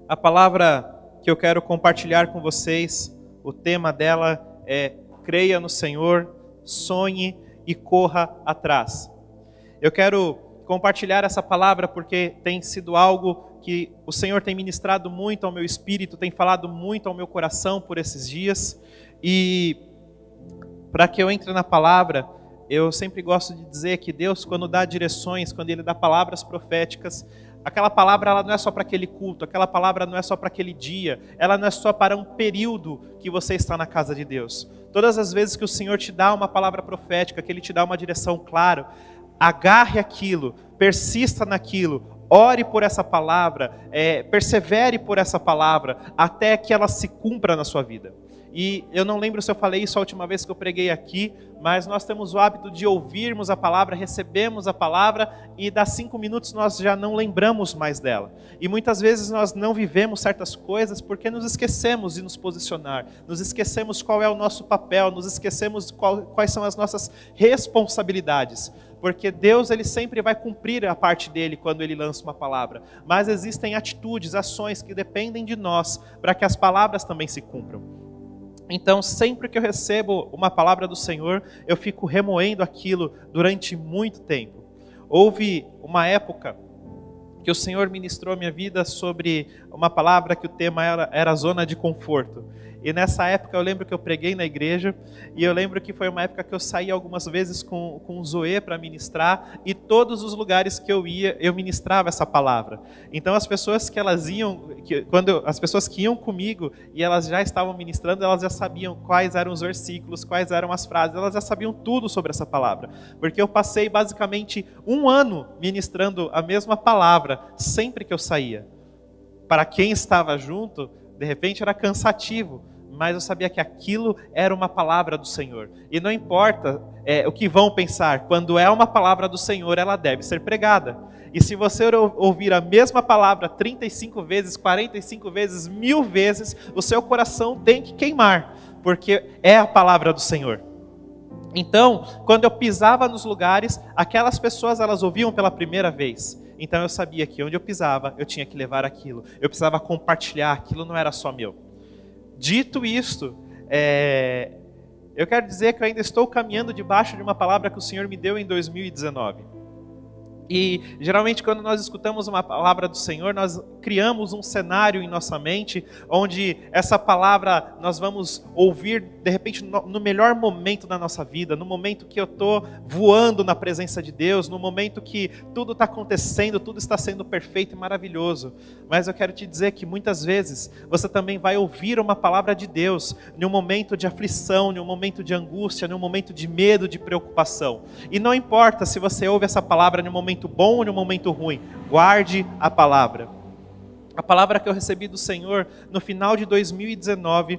A palavra que eu quero compartilhar com vocês, o tema dela é creia no Senhor, sonhe e corra atrás. Eu quero compartilhar essa palavra porque tem sido algo que o Senhor tem ministrado muito ao meu espírito, tem falado muito ao meu coração por esses dias. E para que eu entre na palavra, eu sempre gosto de dizer que Deus, quando dá direções, quando Ele dá palavras proféticas, aquela palavra ela não é só para aquele culto, aquela palavra não é só para aquele dia, ela não é só para um período que você está na casa de Deus. Todas as vezes que o Senhor te dá uma palavra profética, que Ele te dá uma direção clara, agarre aquilo, persista naquilo, ore por essa palavra, persevere por essa palavra, até que ela se cumpra na sua vida. E eu não lembro se eu falei isso a última vez que eu preguei aqui, mas nós temos o hábito de ouvirmos a palavra, recebemos a palavra e dá 5 minutos nós já não lembramos mais dela. E muitas vezes nós não vivemos certas coisas porque nos esquecemos de nos posicionar, nos esquecemos qual é o nosso papel, nos esquecemos quais são as nossas responsabilidades. Porque Deus ele sempre vai cumprir a parte dele quando ele lança uma palavra. Mas existem atitudes, ações que dependem de nós para que as palavras também se cumpram. Então, sempre que eu recebo uma palavra do Senhor, eu fico remoendo aquilo durante muito tempo. Houve uma época que o Senhor ministrou a minha vida sobre uma palavra que o tema era zona de conforto. E nessa época eu lembro que eu preguei na igreja, e eu lembro que foi uma época que eu saí algumas vezes com o Zoe para ministrar, e todos os lugares que eu ia, eu ministrava essa palavra. Então as pessoas as pessoas que iam comigo, e elas já estavam ministrando, elas já sabiam quais eram os versículos, quais eram as frases, elas já sabiam tudo sobre essa palavra. Porque eu passei basicamente 1 ano ministrando a mesma palavra, sempre que eu saía. Para quem estava junto, de repente era cansativo, mas eu sabia que aquilo era uma palavra do Senhor. E não importa o que vão pensar, quando é uma palavra do Senhor, ela deve ser pregada. E se você ouvir a mesma palavra 35 vezes, 45 vezes, 1000 vezes, o seu coração tem que queimar, porque é a palavra do Senhor. Então, quando eu pisava nos lugares, aquelas pessoas elas ouviam pela primeira vez. Então eu sabia que onde eu pisava, eu tinha que levar aquilo. Eu precisava compartilhar, aquilo não era só meu. Dito isto, eu quero dizer que eu ainda estou caminhando debaixo de uma palavra que o Senhor me deu em 2019. E geralmente quando nós escutamos uma palavra do Senhor, nós criamos um cenário em nossa mente, onde essa palavra nós vamos ouvir de repente no melhor momento da nossa vida, no momento que eu estou voando na presença de Deus, no momento que tudo está acontecendo, tudo está sendo perfeito e maravilhoso. Mas eu quero te dizer que muitas vezes você também vai ouvir uma palavra de Deus em um momento de aflição, em um momento de angústia, em um momento de medo, de preocupação. E não importa se você ouve essa palavra em um momento bom ou em um momento ruim, guarde a palavra. A palavra que eu recebi do Senhor no final de 2019,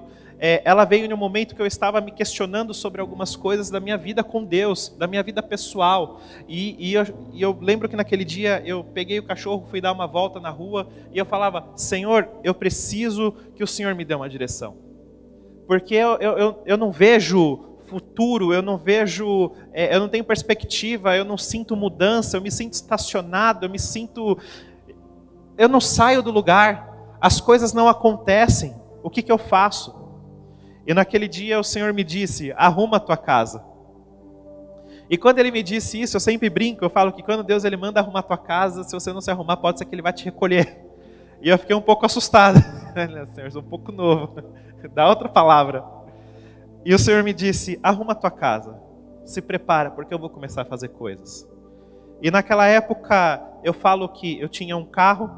ela veio em um momento que eu estava me questionando sobre algumas coisas da minha vida com Deus, da minha vida pessoal. E eu lembro que naquele dia eu peguei o cachorro, fui dar uma volta na rua e eu falava: Senhor, eu preciso que o Senhor me dê uma direção. Porque eu não vejo futuro, eu não vejo, eu não tenho perspectiva, eu não sinto mudança, eu me sinto estacionado, eu não saio do lugar, as coisas não acontecem, o que eu faço? E naquele dia o Senhor me disse: arruma a tua casa. E quando Ele me disse isso, eu sempre brinco, eu falo que quando Deus Ele manda arrumar a tua casa, se você não se arrumar, pode ser que Ele vai te recolher. E eu fiquei um pouco assustado, Senhor, eu sou um pouco novo, dá outra palavra. E o Senhor me disse: arruma a tua casa, se prepara, porque eu vou começar a fazer coisas. E naquela época, eu falo que eu tinha um carro,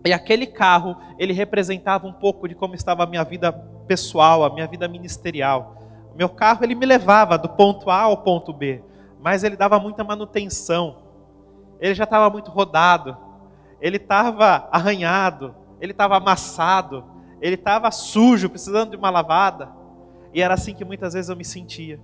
e aquele carro, ele representava um pouco de como estava a minha vida pessoal, a minha vida ministerial. O meu carro, ele me levava do ponto A ao ponto B, mas ele dava muita manutenção. Ele já estava muito rodado, ele estava arranhado, ele estava amassado, ele estava sujo, precisando de uma lavada. E era assim que muitas vezes eu me sentia.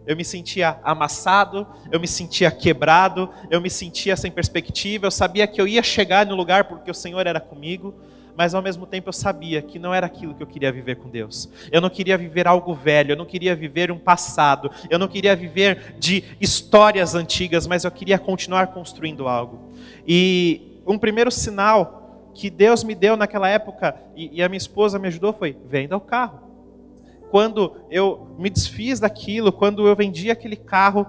Eu me sentia amassado, eu me sentia quebrado, eu me sentia sem perspectiva. Eu sabia que eu ia chegar no lugar porque o Senhor era comigo, mas ao mesmo tempo eu sabia que não era aquilo que eu queria viver com Deus. Eu não queria viver algo velho, eu não queria viver um passado, eu não queria viver de histórias antigas, mas eu queria continuar construindo algo. E um primeiro sinal que Deus me deu naquela época, e a minha esposa me ajudou, foi: venda o carro. Quando eu me desfiz daquilo, quando eu vendi aquele carro,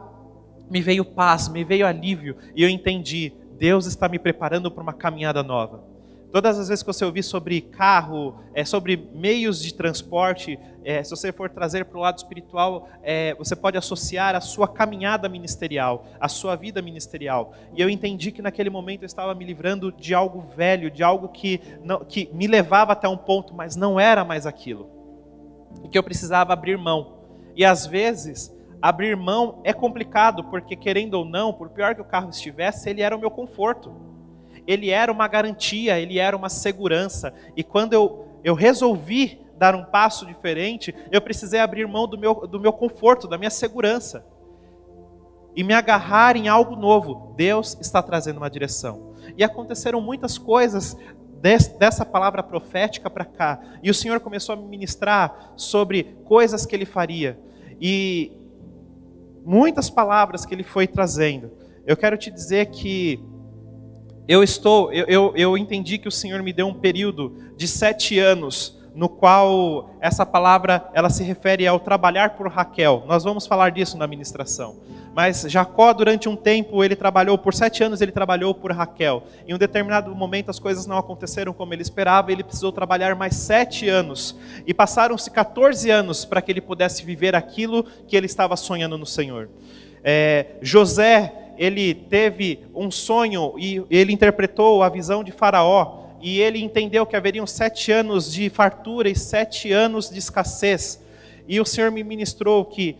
me veio paz, me veio alívio, e eu entendi, Deus está me preparando para uma caminhada nova. Todas as vezes que você ouvir sobre carro, sobre meios de transporte, se você for trazer para o lado espiritual, você pode associar a sua caminhada ministerial, a sua vida ministerial. E eu entendi que naquele momento eu estava me livrando de algo velho, de algo que me levava até um ponto, mas não era mais aquilo. E que eu precisava abrir mão. E às vezes, abrir mão é complicado, porque querendo ou não, por pior que o carro estivesse, ele era o meu conforto. Ele era uma garantia, ele era uma segurança. E quando eu resolvi dar um passo diferente, eu precisei abrir mão do meu conforto, da minha segurança. E me agarrar em algo novo. Deus está trazendo uma direção. E aconteceram muitas coisas dessa palavra profética para cá. E o Senhor começou a me ministrar sobre coisas que Ele faria. E muitas palavras que Ele foi trazendo. Eu quero te dizer que eu entendi que o Senhor me deu um período de 7 anos, no qual essa palavra ela se refere ao trabalhar por Raquel. Nós vamos falar disso na ministração. Mas Jacó, durante um tempo, ele trabalhou, por 7 anos ele trabalhou por Raquel. Em um determinado momento as coisas não aconteceram como ele esperava, ele precisou trabalhar mais 7 anos. E passaram-se 14 anos para que ele pudesse viver aquilo que ele estava sonhando no Senhor. José, ele teve um sonho e ele interpretou a visão de Faraó. E ele entendeu que haveriam 7 anos de fartura e 7 anos de escassez. E o Senhor me ministrou que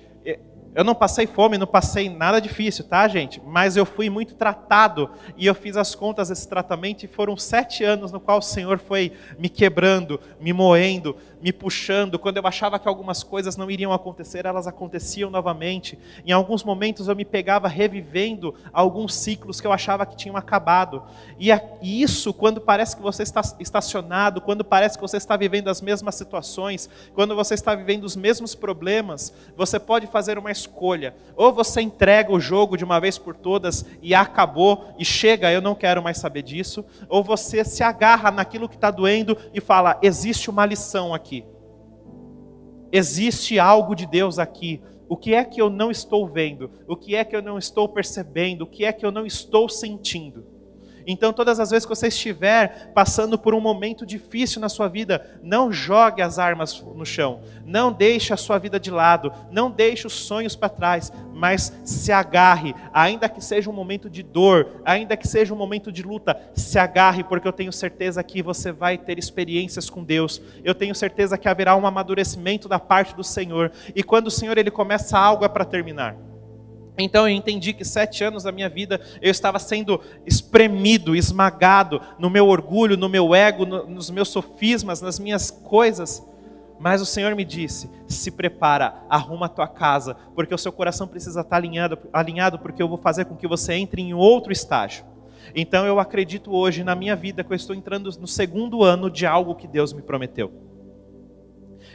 eu não passei fome, não passei nada difícil, tá, gente? Mas eu fui muito tratado e eu fiz as contas desse tratamento e foram 7 anos no qual o Senhor foi me quebrando, me moendo, me puxando. Quando eu achava que algumas coisas não iriam acontecer, elas aconteciam novamente. Em alguns momentos eu me pegava revivendo alguns ciclos que eu achava que tinham acabado. E isso, quando parece que você está estacionado, quando parece que você está vivendo as mesmas situações, quando você está vivendo os mesmos problemas, você pode fazer uma escolha. Ou você entrega o jogo de uma vez por todas e acabou, e chega, eu não quero mais saber disso. Ou você se agarra naquilo que está doendo e fala: existe uma lição aqui. Existe algo de Deus aqui. O que é que eu não estou vendo? O que é que eu não estou percebendo? O que é que eu não estou sentindo? Então, todas as vezes que você estiver passando por um momento difícil na sua vida, não jogue as armas no chão, não deixe a sua vida de lado, não deixe os sonhos para trás, mas se agarre, ainda que seja um momento de dor, ainda que seja um momento de luta, se agarre, porque eu tenho certeza que você vai ter experiências com Deus, eu tenho certeza que haverá um amadurecimento da parte do Senhor, e quando o Senhor ele começa algo é para terminar. Então eu entendi que 7 anos da minha vida eu estava sendo espremido, esmagado no meu orgulho, no meu ego, nos meus sofismas, nas minhas coisas. Mas o Senhor me disse: se prepara, arruma a tua casa, porque o seu coração precisa estar alinhado, porque eu vou fazer com que você entre em outro estágio. Então eu acredito hoje na minha vida que eu estou entrando no 2º ano de algo que Deus me prometeu.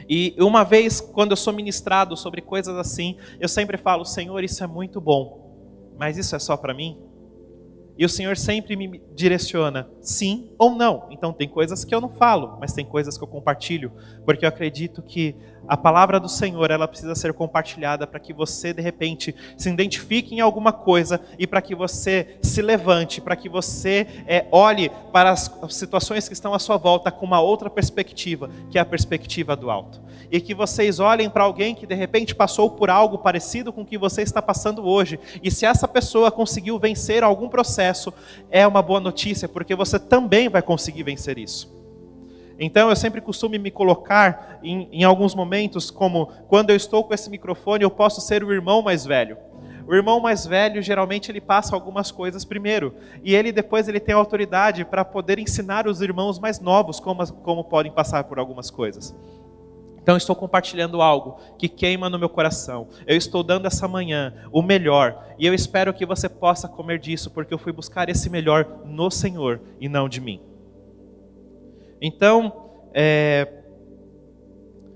E uma vez, quando eu sou ministrado sobre coisas assim, eu sempre falo: Senhor, isso é muito bom, mas isso é só para mim? E o Senhor sempre me direciona, sim ou não. Então tem coisas que eu não falo, mas tem coisas que eu compartilho, porque eu acredito que a palavra do Senhor, ela precisa ser compartilhada para que você, de repente, se identifique em alguma coisa e para que você se levante, para que você olhe para as situações que estão à sua volta com uma outra perspectiva, que é a perspectiva do alto. E que vocês olhem para alguém que, de repente, passou por algo parecido com o que você está passando hoje. E se essa pessoa conseguiu vencer algum processo, é uma boa notícia, porque você também vai conseguir vencer isso. Então eu sempre costumo me colocar em alguns momentos como: quando eu estou com esse microfone, eu posso ser o irmão mais velho. O irmão mais velho, geralmente, ele passa algumas coisas primeiro. E ele depois ele tem autoridade para poder ensinar os irmãos mais novos como podem passar por algumas coisas. Então eu estou compartilhando algo que queima no meu coração. Eu estou dando essa manhã o melhor. E eu espero que você possa comer disso, porque eu fui buscar esse melhor no Senhor e não de mim. Então,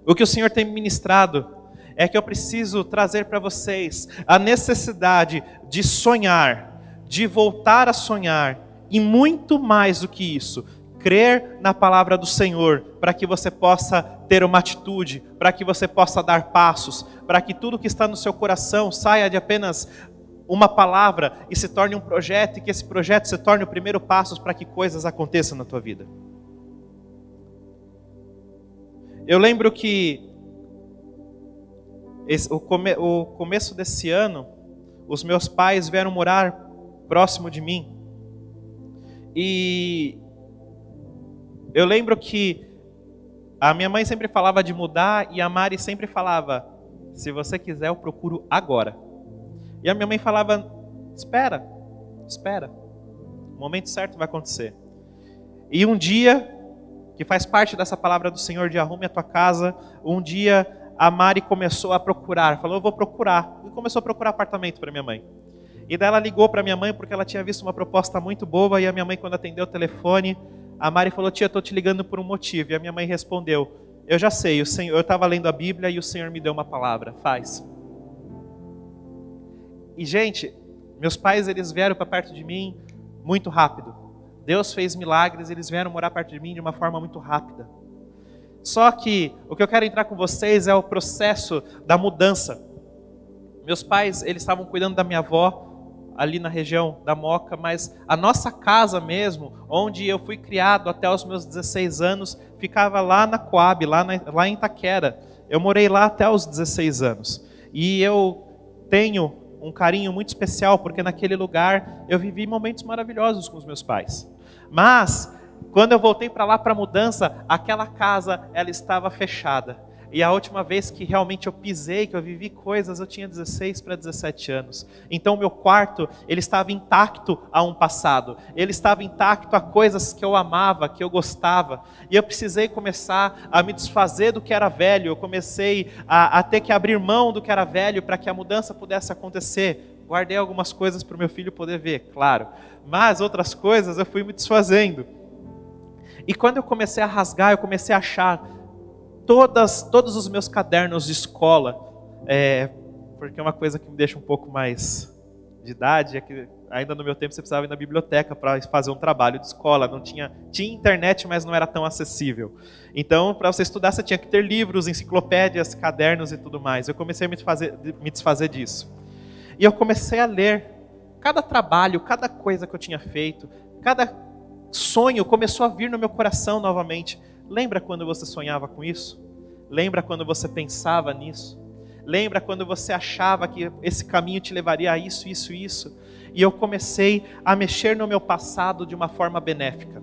o que o Senhor tem ministrado é que eu preciso trazer para vocês a necessidade de sonhar, de voltar a sonhar, e muito mais do que isso, crer na palavra do Senhor, para que você possa ter uma atitude, para que você possa dar passos, para que tudo que está no seu coração saia de apenas uma palavra e se torne um projeto, e que esse projeto se torne o primeiro passo para que coisas aconteçam na tua vida. Eu lembro que o começo desse ano, os meus pais vieram morar próximo de mim. E eu lembro que a minha mãe sempre falava de mudar e a Mari sempre falava, se você quiser eu procuro agora. E a minha mãe falava, espera, o momento certo vai acontecer. E um dia, que faz parte dessa palavra do Senhor de arrume a tua casa, um dia a Mari começou a procurar, falou, eu vou procurar. E começou a procurar apartamento para minha mãe. E daí ela ligou para minha mãe porque ela tinha visto uma proposta muito boa, e a minha mãe, quando atendeu o telefone, a Mari falou, tia, estou te ligando por um motivo. E a minha mãe respondeu, eu já sei, eu estava lendo a Bíblia e o Senhor me deu uma palavra, faz. E gente, meus pais, eles vieram para perto de mim muito rápido. Deus fez milagres, eles vieram morar perto de mim de uma forma muito rápida. Só que o que eu quero entrar com vocês é o processo da mudança. Meus pais, eles estavam cuidando da minha avó, ali na região da Moca, mas a nossa casa mesmo, onde eu fui criado até os meus 16 anos, ficava lá na Coab, lá em Itaquera. Eu morei lá até os 16 anos. E eu tenho um carinho muito especial, porque naquele lugar eu vivi momentos maravilhosos com os meus pais. Mas, quando eu voltei para lá para a mudança, aquela casa, ela estava fechada. E a última vez que realmente eu pisei, que eu vivi coisas, eu tinha 16 para 17 anos. Então o meu quarto, ele estava intacto a um passado. Ele estava intacto a coisas que eu amava, que eu gostava. E eu precisei começar a me desfazer do que era velho. Eu comecei a ter que abrir mão do que era velho para que a mudança pudesse acontecer. Guardei algumas coisas para o meu filho poder ver, claro. Mas outras coisas eu fui me desfazendo. E quando eu comecei a rasgar, eu comecei a achar todos os meus cadernos de escola, porque é uma coisa que me deixa um pouco mais de idade, é que ainda no meu tempo você precisava ir na biblioteca para fazer um trabalho de escola, não tinha internet, mas não era tão acessível. Então, para você estudar, você tinha que ter livros, enciclopédias, cadernos e tudo mais. Eu comecei a me desfazer disso. E eu comecei a ler cada trabalho, cada coisa que eu tinha feito, cada sonho começou a vir no meu coração novamente. Lembra quando você sonhava com isso? Lembra quando você pensava nisso? Lembra quando você achava que esse caminho te levaria a isso, isso, isso? E eu comecei a mexer no meu passado de uma forma benéfica.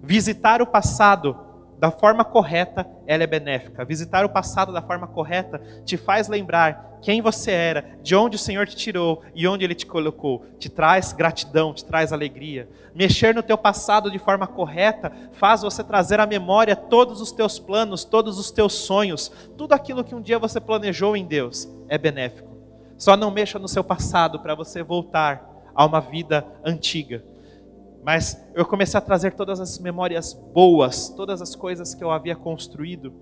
Visitar o passado da forma correta, ela é benéfica. Visitar o passado da forma correta te faz lembrar quem você era, de onde o Senhor te tirou e onde Ele te colocou. Te traz gratidão, te traz alegria. Mexer no teu passado de forma correta faz você trazer à memória todos os teus planos, todos os teus sonhos, tudo aquilo que um dia você planejou em Deus é benéfico. Só não mexa no seu passado para você voltar a uma vida antiga. Mas eu comecei a trazer todas as memórias boas, todas as coisas que eu havia construído.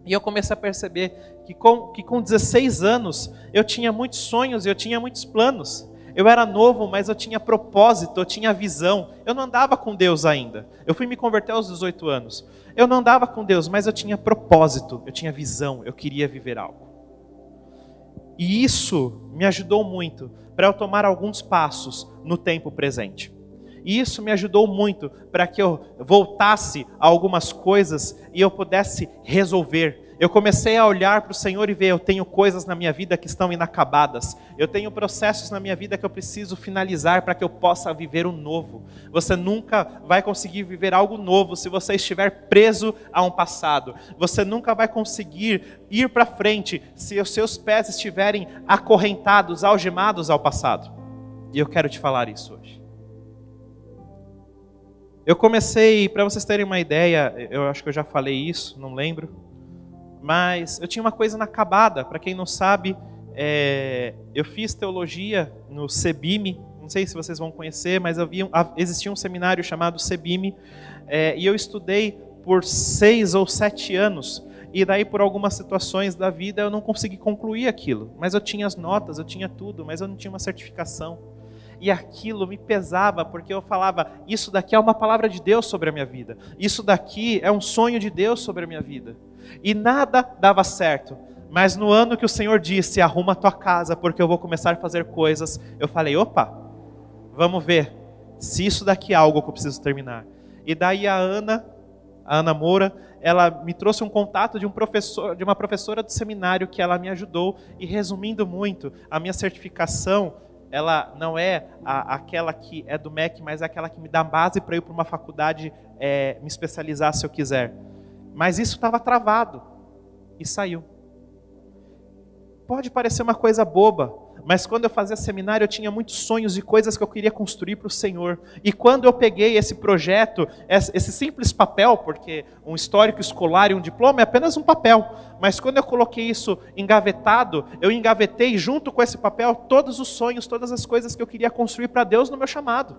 E eu comecei a perceber que com 16 anos eu tinha muitos sonhos e eu tinha muitos planos. Eu era novo, mas eu tinha propósito, eu tinha visão. Eu não andava com Deus ainda. Eu fui me converter aos 18 anos. Eu não andava com Deus, mas eu tinha propósito, eu tinha visão, eu queria viver algo. E isso me ajudou muito para eu tomar alguns passos no tempo presente. E isso me ajudou muito para que eu voltasse a algumas coisas e eu pudesse resolver. Eu comecei a olhar para o Senhor e ver, eu tenho coisas na minha vida que estão inacabadas. Eu tenho processos na minha vida que eu preciso finalizar para que eu possa viver o novo. Você nunca vai conseguir viver algo novo se você estiver preso a um passado. Você nunca vai conseguir ir para frente se os seus pés estiverem acorrentados, algemados ao passado. E eu quero te falar isso hoje. Eu comecei, para vocês terem uma ideia, eu acho que eu já falei isso, não lembro, mas eu tinha uma coisa inacabada. Para quem não sabe, eu fiz teologia no CEBIM, não sei se vocês vão conhecer, mas existia um seminário chamado CEBIM, e eu estudei por 6 ou 7 anos, e daí por algumas situações da vida eu não consegui concluir aquilo, mas eu tinha as notas, eu tinha tudo, mas eu não tinha uma certificação. E aquilo me pesava, porque eu falava, isso daqui é uma palavra de Deus sobre a minha vida. Isso daqui é um sonho de Deus sobre a minha vida. E nada dava certo. Mas no ano que o Senhor disse, arruma a tua casa, porque eu vou começar a fazer coisas, eu falei, opa, vamos ver se isso daqui é algo que eu preciso terminar. E daí a Ana Moura, ela me trouxe um contato de uma professora do seminário que ela me ajudou. E resumindo muito, a minha certificação, ela não é aquela que é do MEC, mas é aquela que me dá base para ir para uma faculdade me especializar se eu quiser. Mas isso estava travado e saiu. Pode parecer uma coisa boba, mas quando eu fazia seminário eu tinha muitos sonhos e coisas que eu queria construir para o Senhor. E quando eu peguei esse projeto, esse simples papel, porque um histórico escolar e um diploma é apenas um papel, mas quando eu coloquei isso engavetado, eu engavetei junto com esse papel todos os sonhos, todas as coisas que eu queria construir para Deus no meu chamado.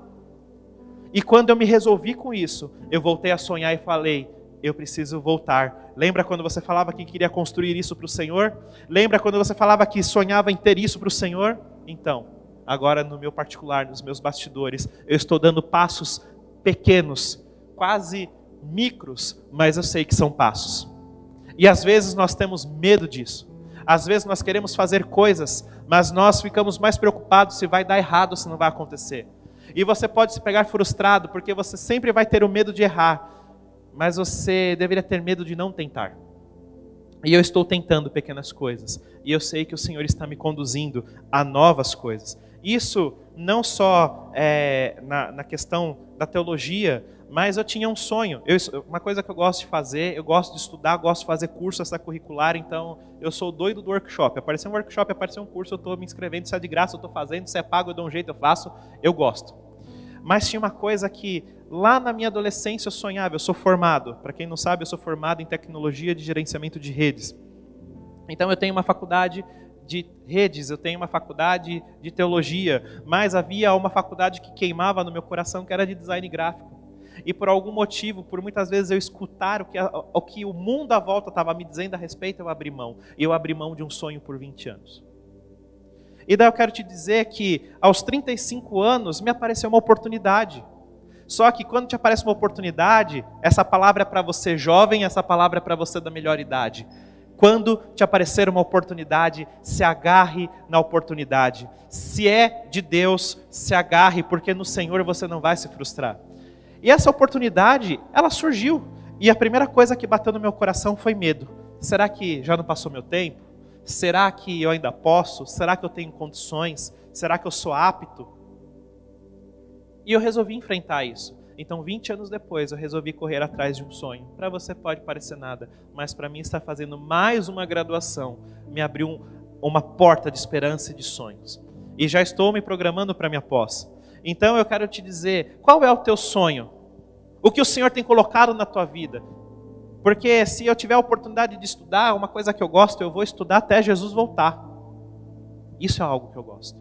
E quando eu me resolvi com isso, eu voltei a sonhar e falei, eu preciso voltar. Lembra quando você falava que queria construir isso para o Senhor? Lembra quando você falava que sonhava em ter isso para o Senhor? Então, agora no meu particular, nos meus bastidores, eu estou dando passos pequenos, quase micros, mas eu sei que são passos. E às vezes nós temos medo disso. Às vezes nós queremos fazer coisas, mas nós ficamos mais preocupados se vai dar errado ou se não vai acontecer. E você pode se pegar frustrado, porque você sempre vai ter o medo de errar. Mas você deveria ter medo de não tentar. E eu estou tentando pequenas coisas. E eu sei que o Senhor está me conduzindo a novas coisas. Isso não só na questão da teologia, mas eu tinha um sonho. Uma coisa que eu gosto de fazer, eu gosto de estudar, gosto de fazer curso extracurricular, então eu sou doido do workshop. Apareceu um workshop, apareceu um curso, eu estou me inscrevendo, se é de graça eu estou fazendo, se é pago eu dou um jeito, eu faço, eu gosto. Mas tinha uma coisa que lá na minha adolescência eu sonhava, eu sou formado. Para quem não sabe, eu sou formado em tecnologia de gerenciamento de redes. Então eu tenho uma faculdade de redes, eu tenho uma faculdade de teologia, mas havia uma faculdade que queimava no meu coração, que era de design gráfico. E por algum motivo, por muitas vezes eu escutar o que o mundo à volta estava me dizendo a respeito, eu abri mão. E eu abri mão de um sonho por 20 anos. E daí eu quero te dizer que aos 35 anos me apareceu uma oportunidade. Só que quando te aparece uma oportunidade, essa palavra é para você jovem, essa palavra é para você da melhor idade. Quando te aparecer uma oportunidade, se agarre na oportunidade. Se é de Deus, se agarre, porque no Senhor você não vai se frustrar. E essa oportunidade, ela surgiu. E a primeira coisa que bateu no meu coração foi medo. Será que já não passou meu tempo? Será que eu ainda posso? Será que eu tenho condições? Será que eu sou apto? E eu resolvi enfrentar isso. Então, 20 anos depois, eu resolvi correr atrás de um sonho. Para você pode parecer nada, mas para mim estar fazendo mais uma graduação me abriu uma porta de esperança e de sonhos. E já estou me programando para minha pós. Então, eu quero te dizer, qual é o teu sonho? O que o Senhor tem colocado na tua vida? Porque se eu tiver a oportunidade de estudar, uma coisa que eu gosto, eu vou estudar até Jesus voltar. Isso é algo que eu gosto.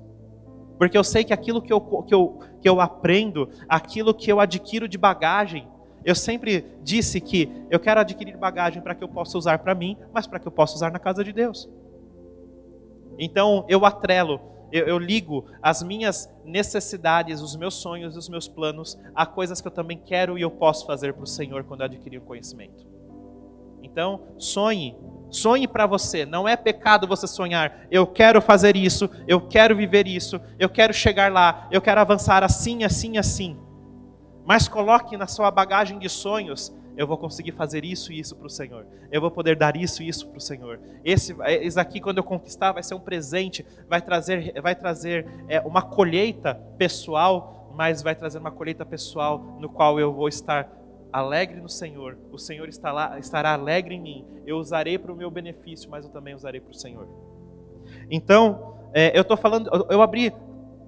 Porque eu sei que aquilo que eu aprendo, aquilo que eu adquiro de bagagem, eu sempre disse que eu quero adquirir bagagem para que eu possa usar para mim, mas para que eu possa usar na casa de Deus. Então eu atrelo, eu ligo as minhas necessidades, os meus sonhos e os meus planos a coisas que eu também quero e eu posso fazer para o Senhor quando eu adquirir o conhecimento. Então, sonhe para você, não é pecado você sonhar, eu quero fazer isso, eu quero viver isso, eu quero chegar lá, eu quero avançar assim, assim, assim. Mas coloque na sua bagagem de sonhos, eu vou conseguir fazer isso e isso para o Senhor, eu vou poder dar isso e isso para o Senhor. Esse aqui, quando eu conquistar, vai ser um presente, vai trazer uma colheita pessoal, mas vai trazer uma colheita pessoal no qual eu vou estar alegre no Senhor, o Senhor estará alegre em mim, eu usarei para o meu benefício, mas eu também usarei para o Senhor. Então, eu abri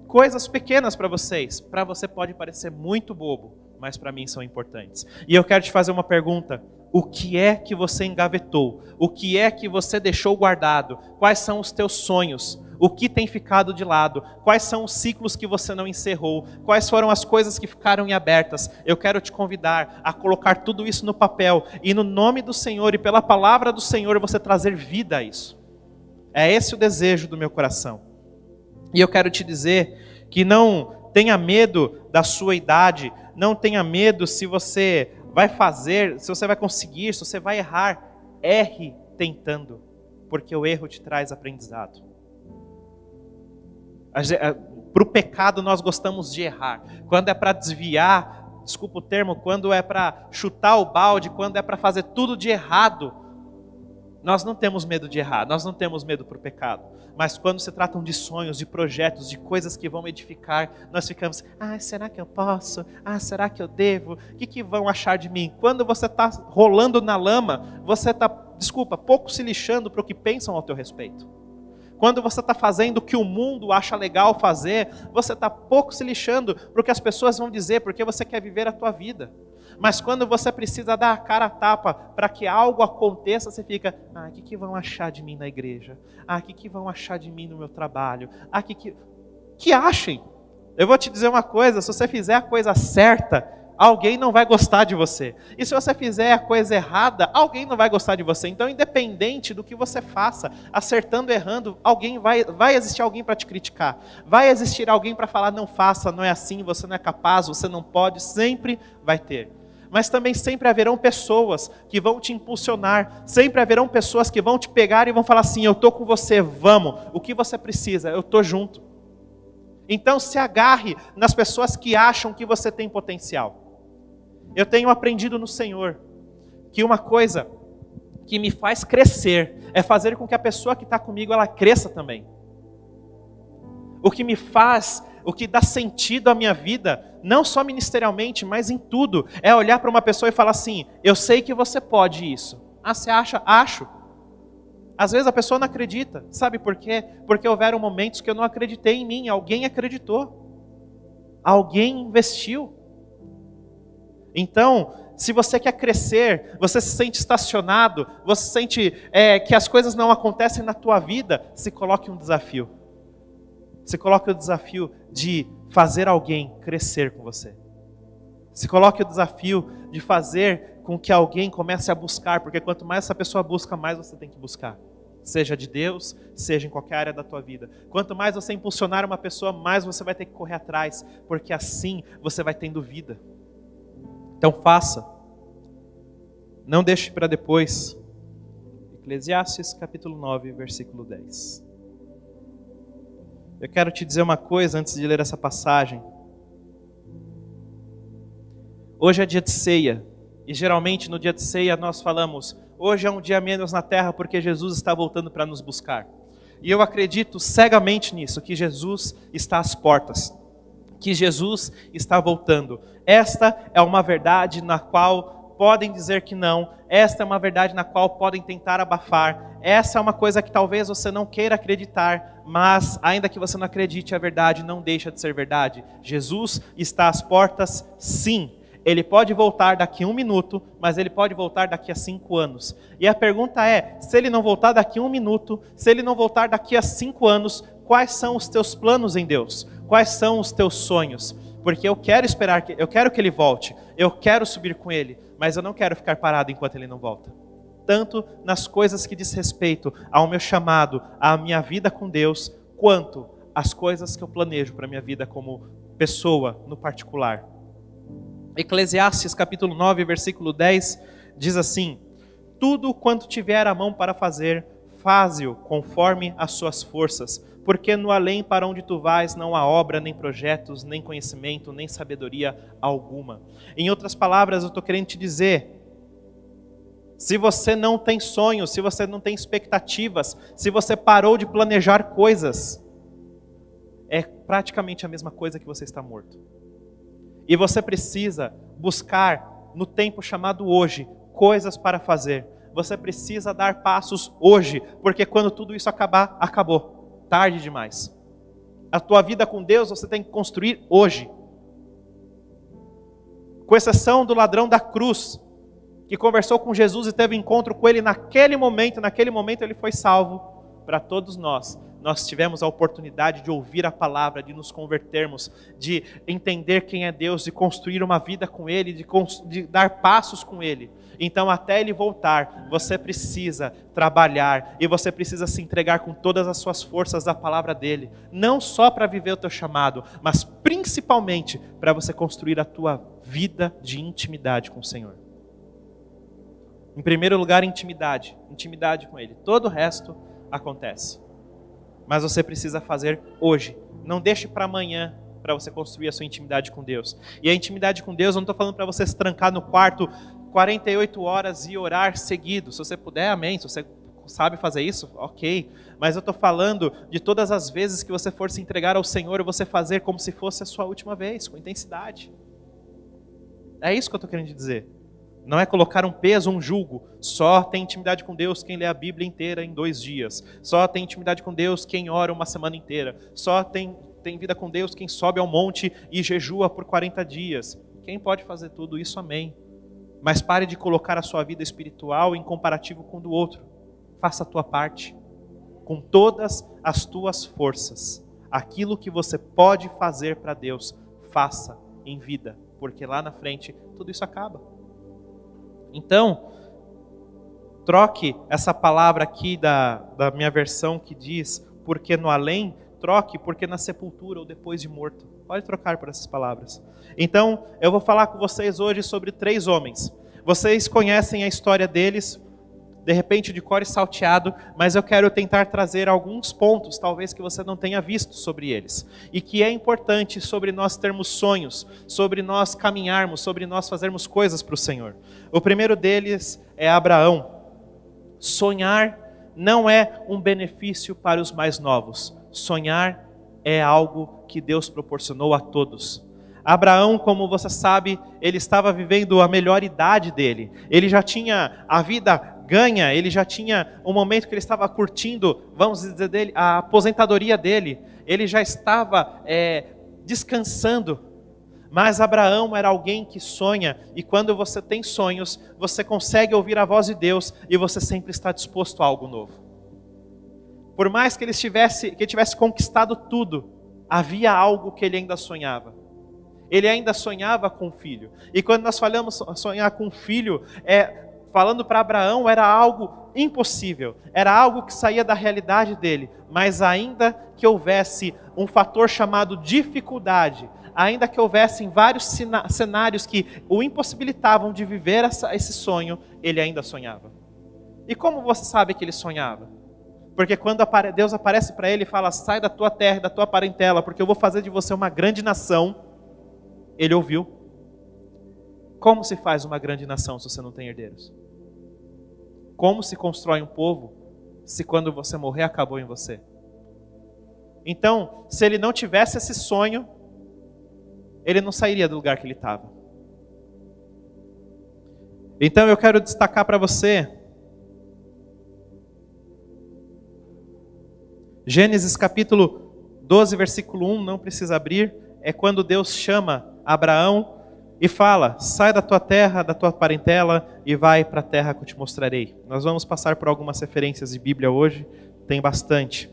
coisas pequenas para vocês, para você pode parecer muito bobo, mas para mim são importantes. E eu quero te fazer uma pergunta, o que é que você engavetou? O que é que você deixou guardado? Quais são os teus sonhos? O que tem ficado de lado? Quais são os ciclos que você não encerrou? Quais foram as coisas que ficaram em abertas? Eu quero te convidar a colocar tudo isso no papel e no nome do Senhor e pela palavra do Senhor você trazer vida a isso. É esse o desejo do meu coração. E eu quero te dizer que não tenha medo da sua idade, não tenha medo se você vai fazer, se você vai conseguir, se você vai errar. Erre tentando, porque o erro te traz aprendizado. Para o pecado nós gostamos de errar. Quando é para desviar, desculpa o termo, quando é para chutar o balde, quando é para fazer tudo de errado, nós não temos medo de errar, nós não temos medo para o pecado. Mas quando se tratam de sonhos, de projetos, de coisas que vão edificar, nós ficamos, será que eu posso? Será que eu devo? O que vão achar de mim? Quando você está rolando na lama, você está, pouco se lixando para o que pensam ao teu respeito. Quando você está fazendo o que o mundo acha legal fazer, você está pouco se lixando para o que as pessoas vão dizer, porque você quer viver a tua vida. Mas quando você precisa dar a cara a tapa para que algo aconteça, você fica, o que vão achar de mim na igreja? O que vão achar de mim no meu trabalho? Que achem. Eu vou te dizer uma coisa, se você fizer a coisa certa, alguém não vai gostar de você. E se você fizer a coisa errada, alguém não vai gostar de você. Então, independente do que você faça, acertando, errando, vai existir alguém para te criticar. Vai existir alguém para falar, não faça, não é assim, você não é capaz, você não pode, sempre vai ter. Mas também sempre haverão pessoas que vão te impulsionar, sempre haverão pessoas que vão te pegar e vão falar assim, eu estou com você, vamos, o que você precisa, eu estou junto. Então se agarre nas pessoas que acham que você tem potencial. Eu tenho aprendido no Senhor que uma coisa que me faz crescer é fazer com que a pessoa que está comigo, ela cresça também. O que dá sentido à minha vida, não só ministerialmente, mas em tudo, é olhar para uma pessoa e falar assim, eu sei que você pode isso. Você acha? Acho. Às vezes a pessoa não acredita. Sabe por quê? Porque houveram momentos que eu não acreditei em mim, alguém acreditou. Alguém investiu. Então, se você quer crescer, você se sente estacionado, você sente que as coisas não acontecem na tua vida, se coloque um desafio. Se coloque o desafio de fazer alguém crescer com você. Se coloque o desafio de fazer com que alguém comece a buscar, porque quanto mais essa pessoa busca, mais você tem que buscar. Seja de Deus, seja em qualquer área da tua vida. Quanto mais você impulsionar uma pessoa, mais você vai ter que correr atrás, porque assim você vai tendo vida. Então faça. Não deixe para depois. Eclesiastes capítulo 9, versículo 10. Eu quero te dizer uma coisa antes de ler essa passagem. Hoje é dia de ceia. E geralmente no dia de ceia nós falamos, hoje é um dia menos na terra porque Jesus está voltando para nos buscar. E eu acredito cegamente nisso, que Jesus está às portas. Que Jesus está voltando. Esta é uma verdade na qual podem dizer que não. Esta é uma verdade na qual podem tentar abafar. Essa é uma coisa que talvez você não queira acreditar, mas ainda que você não acredite, a verdade não deixa de ser verdade. Jesus está às portas, sim. Ele pode voltar daqui a 1 minuto, mas ele pode voltar daqui a 5 anos. E a pergunta é, se ele não voltar daqui a 1 minuto, se ele não voltar daqui a 5 anos, quais são os teus planos em Deus? Quais são os teus sonhos? Porque eu quero esperar, eu quero que ele volte, eu quero subir com ele, mas eu não quero ficar parado enquanto ele não volta. Tanto nas coisas que diz respeito ao meu chamado, à minha vida com Deus, quanto as coisas que eu planejo para a minha vida como pessoa no particular. Eclesiastes capítulo 9, versículo 10, diz assim, tudo quanto tiver a mão para fazer, faze-o conforme as suas forças, porque no além para onde tu vais não há obra, nem projetos, nem conhecimento, nem sabedoria alguma. Em outras palavras, eu estou querendo te dizer, se você não tem sonhos, se você não tem expectativas, se você parou de planejar coisas, é praticamente a mesma coisa que você está morto. E você precisa buscar no tempo chamado hoje, coisas para fazer. Você precisa dar passos hoje, porque quando tudo isso acabar, acabou. Tarde demais. A tua vida com Deus você tem que construir hoje. Com exceção do ladrão da cruz, que conversou com Jesus e teve encontro com ele naquele momento ele foi salvo. Para todos nós, nós tivemos a oportunidade de ouvir a palavra, de nos convertermos, de entender quem é Deus, de construir uma vida com Ele, de dar passos com Ele. Então, até Ele voltar, você precisa trabalhar e você precisa se entregar com todas as suas forças à palavra dEle. Não só para viver o teu chamado, mas principalmente para você construir a tua vida de intimidade com o Senhor. Em primeiro lugar, intimidade com Ele. Todo o resto acontece. Mas você precisa fazer hoje. Não deixe para amanhã para você construir a sua intimidade com Deus. E a intimidade com Deus, eu não estou falando para você se trancar no quarto 48 horas e orar seguido. Se você puder, amém. Se você sabe fazer isso, ok. Mas eu estou falando de todas as vezes que você for se entregar ao Senhor, você fazer como se fosse a sua última vez, com intensidade. É isso que eu estou querendo dizer. Não é colocar um peso, um jugo. Só tem intimidade com Deus quem lê a Bíblia inteira em 2 dias. Só tem intimidade com Deus quem ora uma semana inteira. Só tem vida com Deus quem sobe ao monte e jejua por 40 dias. Quem pode fazer tudo isso, amém. Mas pare de colocar a sua vida espiritual em comparativo com o do outro. Faça a tua parte. Com todas as tuas forças. Aquilo que você pode fazer para Deus, faça em vida. Porque lá na frente, tudo isso acaba. Então, troque essa palavra aqui da minha versão que diz, porque no além, troque porque na sepultura ou depois de morto. Pode trocar por essas palavras. Então, eu vou falar com vocês hoje sobre 3 homens. Vocês conhecem a história deles, de repente de cor e salteado, mas eu quero tentar trazer alguns pontos, talvez que você não tenha visto sobre eles. E que é importante sobre nós termos sonhos, sobre nós caminharmos, sobre nós fazermos coisas para o Senhor. O primeiro deles é Abraão. Sonhar não é um benefício para os mais novos. Sonhar é algo que Deus proporcionou a todos. Abraão, como você sabe, ele estava vivendo a melhor idade dele. Ele já tinha a vida ganha, ele já tinha um momento que ele estava curtindo, vamos dizer dele, a aposentadoria dele. Ele já estava descansando. Mas Abraão era alguém que sonha, e quando você tem sonhos, você consegue ouvir a voz de Deus e você sempre está disposto a algo novo. Por mais que ele tivesse conquistado tudo, havia algo que ele ainda sonhava. Ele ainda sonhava com um filho. E quando nós falamos sonhar com um filho, falando para Abraão, era algo impossível. Era algo que saía da realidade dele. Mas ainda que houvesse um fator chamado dificuldade, ainda que houvessem vários cenários que o impossibilitavam de viver esse sonho, ele ainda sonhava. E como você sabe que ele sonhava? Porque quando Deus aparece para ele e fala, sai da tua terra, da tua parentela, porque eu vou fazer de você uma grande nação, ele ouviu. Como se faz uma grande nação se você não tem herdeiros? Como se constrói um povo se quando você morrer acabou em você? Então, se ele não tivesse esse sonho, ele não sairia do lugar que ele estava. Então eu quero destacar para você Gênesis capítulo 12, versículo 1, não precisa abrir, é quando Deus chama Abraão e fala, sai da tua terra, da tua parentela e vai para a terra que eu te mostrarei. Nós vamos passar por algumas referências de Bíblia hoje, tem bastante.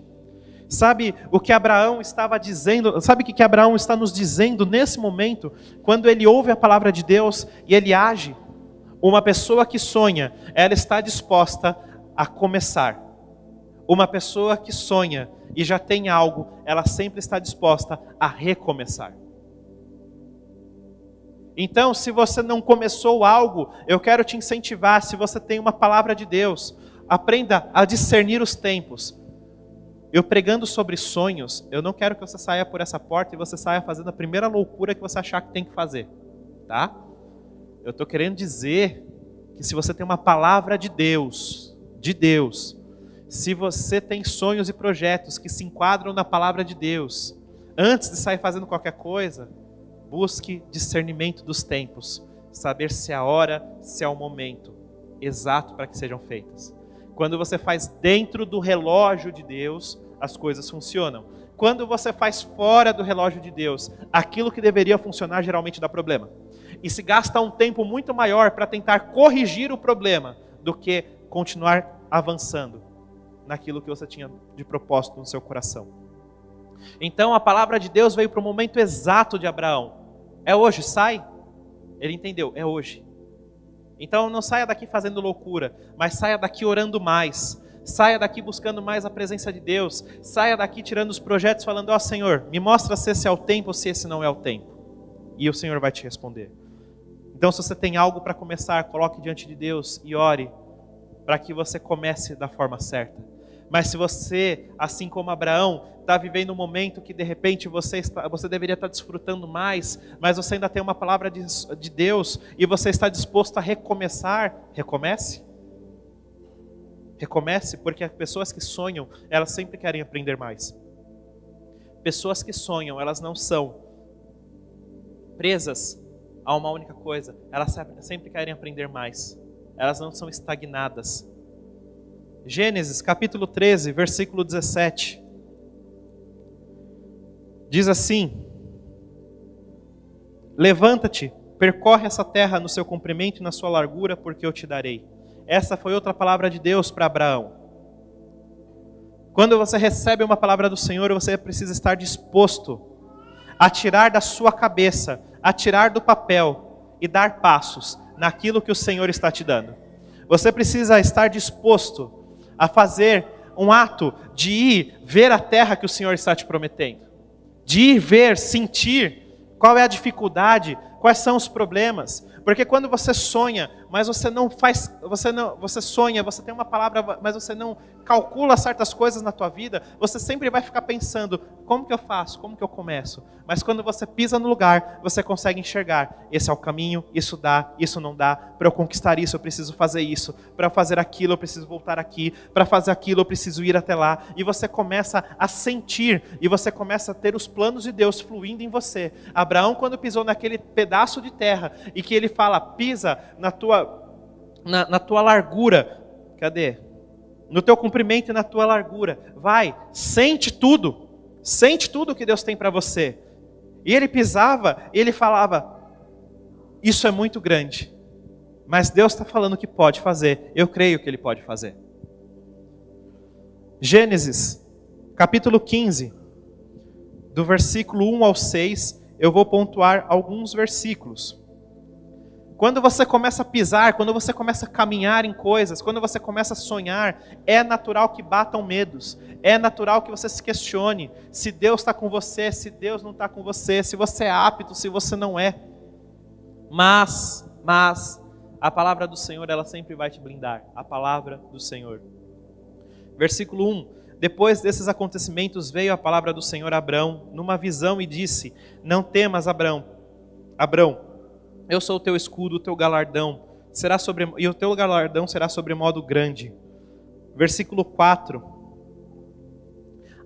Sabe o que Abraão estava dizendo? Sabe o que Abraão está nos dizendo nesse momento? Quando ele ouve a palavra de Deus e ele age. Uma pessoa que sonha, ela está disposta a começar. Uma pessoa que sonha e já tem algo, ela sempre está disposta a recomeçar. Então, se você não começou algo, eu quero te incentivar, se você tem uma palavra de Deus, aprenda a discernir os tempos. Eu pregando sobre sonhos, eu não quero que você saia por essa porta e você saia fazendo a primeira loucura que você achar que tem que fazer, tá? Eu estou querendo dizer que se você tem uma palavra de Deus, se você tem sonhos e projetos que se enquadram na palavra de Deus, antes de sair fazendo qualquer coisa, busque discernimento dos tempos, saber se é a hora, se é o momento exato para que sejam feitas. Quando você faz dentro do relógio de Deus, as coisas funcionam. Quando você faz fora do relógio de Deus, aquilo que deveria funcionar geralmente dá problema. E se gasta um tempo muito maior para tentar corrigir o problema do que continuar avançando naquilo que você tinha de propósito no seu coração. Então a palavra de Deus veio para o momento exato de Abraão. É hoje, sai. Ele entendeu, é hoje. Então não saia daqui fazendo loucura, mas saia daqui orando mais. Saia daqui buscando mais a presença de Deus. Saia daqui tirando os projetos, falando, ó Senhor, me mostra se esse é o tempo ou se esse não é o tempo. E o Senhor vai te responder. Então se você tem algo para começar, coloque diante de Deus e ore para que você comece da forma certa. Mas se você, assim como Abraão, está vivendo um momento que de repente você deveria estar desfrutando mais, mas você ainda tem uma palavra de Deus e você está disposto a recomeçar, recomece. Recomece, porque as pessoas que sonham, elas sempre querem aprender mais. Pessoas que sonham, elas não são presas a uma única coisa, elas sempre querem aprender mais. Elas não são estagnadas. Gênesis capítulo 13, versículo 17. Diz assim: levanta-te, percorre essa terra no seu comprimento e na sua largura, porque eu te darei. Essa foi outra palavra de Deus para Abraão. Quando você recebe uma palavra do Senhor, você precisa estar disposto a tirar da sua cabeça, a tirar do papel e dar passos naquilo que o Senhor está te dando. Você precisa estar disposto a fazer um ato de ir ver a terra que o Senhor está te prometendo. De ir ver, sentir qual é a dificuldade, quais são os problemas. Porque quando você sonha, mas você não faz, você sonha, você tem uma palavra, mas você não calcula certas coisas na tua vida, você sempre vai ficar pensando, como que eu faço, como que eu começo? Mas quando você pisa no lugar, você consegue enxergar, esse é o caminho, isso dá, isso não dá, para eu conquistar isso eu preciso fazer isso, para fazer aquilo eu preciso voltar aqui, para fazer aquilo eu preciso ir até lá, e você começa a sentir, e você começa a ter os planos de Deus fluindo em você. Abraão, quando pisou naquele pedaço de terra, e que ele fala, pisa na tua largura, cadê? No teu comprimento e na tua largura, vai, sente tudo que Deus tem para você. E ele pisava, e ele falava, isso é muito grande, mas Deus está falando que pode fazer, eu creio que Ele pode fazer. Gênesis, capítulo 15, do versículo 1 ao 6, eu vou pontuar alguns versículos. Quando você começa a pisar, quando você começa a caminhar em coisas, quando você começa a sonhar, é natural que batam medos. É natural que você se questione se Deus está com você, se Deus não está com você, se você é apto, se você não é. Mas, a palavra do Senhor, ela sempre vai te blindar. A palavra do Senhor. Versículo 1. Depois desses acontecimentos veio a palavra do Senhor a Abrão numa visão e disse, não temas, Abrão, eu sou o teu escudo, o teu galardão, e o teu galardão será sobremodo grande. Versículo 4.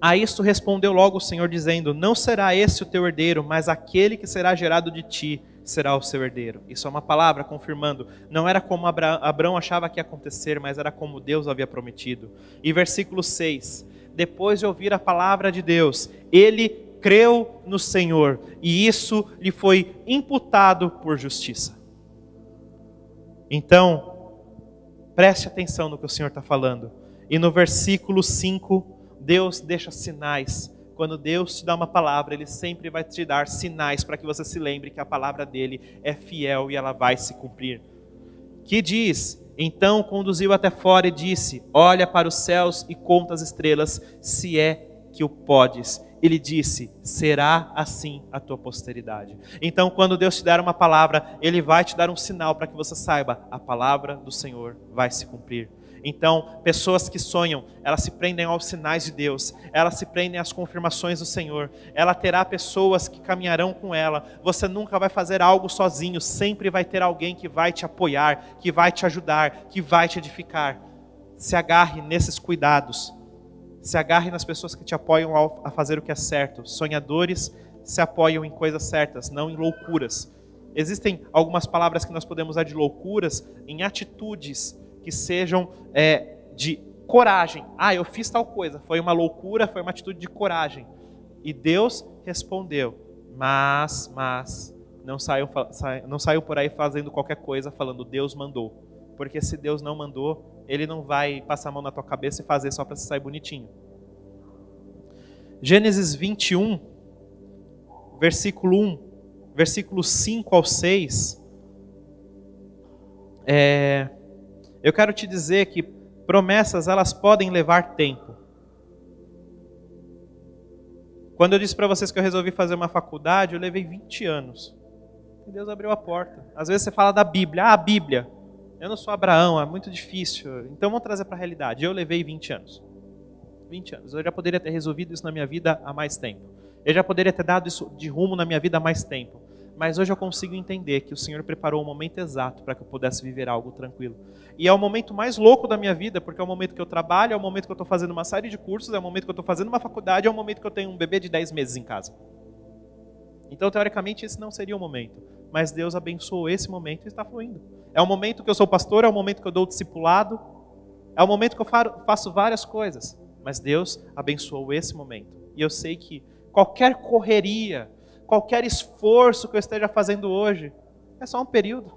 A isto respondeu logo o Senhor, dizendo, não será esse o teu herdeiro, mas aquele que será gerado de ti será o seu herdeiro. Isso é uma palavra confirmando, não era como Abrão achava que ia acontecer, mas era como Deus havia prometido. E versículo 6. Depois de ouvir a palavra de Deus, ele creu no Senhor, e isso lhe foi imputado por justiça. Então, preste atenção no que o Senhor está falando. E no versículo 5, Deus deixa sinais. Quando Deus te dá uma palavra, Ele sempre vai te dar sinais para que você se lembre que a palavra dEle é fiel e ela vai se cumprir. Que diz, então conduziu até fora e disse, olha para os céus e conta as estrelas, se é que o podes. Ele disse, será assim a tua posteridade. Então quando Deus te der uma palavra, Ele vai te dar um sinal para que você saiba, a palavra do Senhor vai se cumprir. Então, pessoas que sonham, elas se prendem aos sinais de Deus, elas se prendem às confirmações do Senhor, ela terá pessoas que caminharão com ela, você nunca vai fazer algo sozinho, sempre vai ter alguém que vai te apoiar, que vai te ajudar, que vai te edificar. Se agarre nesses cuidados, se agarre nas pessoas que te apoiam a fazer o que é certo. Sonhadores se apoiam em coisas certas, não em loucuras. Existem algumas palavras que nós podemos usar de loucuras em atitudes que sejam de coragem. Eu fiz tal coisa, foi uma loucura, foi uma atitude de coragem. E Deus respondeu, mas não saiam por aí fazendo qualquer coisa, falando Deus mandou. porque se Deus não mandou, Ele não vai passar a mão na tua cabeça e fazer só para você sair bonitinho. Gênesis 21, versículo 1, versículo 5 ao 6. Eu quero te dizer que promessas, elas podem levar tempo. Quando eu disse para vocês que eu resolvi fazer uma faculdade, eu levei 20 anos. E Deus abriu a porta. Às vezes você fala da Bíblia. A Bíblia. Eu não sou Abraão, é muito difícil. Então vamos trazer para a realidade. Eu levei 20 anos. 20 anos. Eu já poderia ter resolvido isso na minha vida há mais tempo. Eu já poderia ter dado isso de rumo na minha vida há mais tempo. Mas hoje eu consigo entender que o Senhor preparou o momento exato para que eu pudesse viver algo tranquilo. E é o momento mais louco da minha vida, porque é o momento que eu trabalho, é o momento que eu estou fazendo uma série de cursos, é o momento que eu estou fazendo uma faculdade, é o momento que eu tenho um bebê de 10 meses em casa. Então, teoricamente, esse não seria o momento. Mas Deus abençoou esse momento e está fluindo. É o momento que eu sou pastor, é o momento que eu dou o discipulado, é o momento que eu faço várias coisas. Mas Deus abençoou esse momento. E eu sei que qualquer correria, qualquer esforço que eu esteja fazendo hoje, é só um período.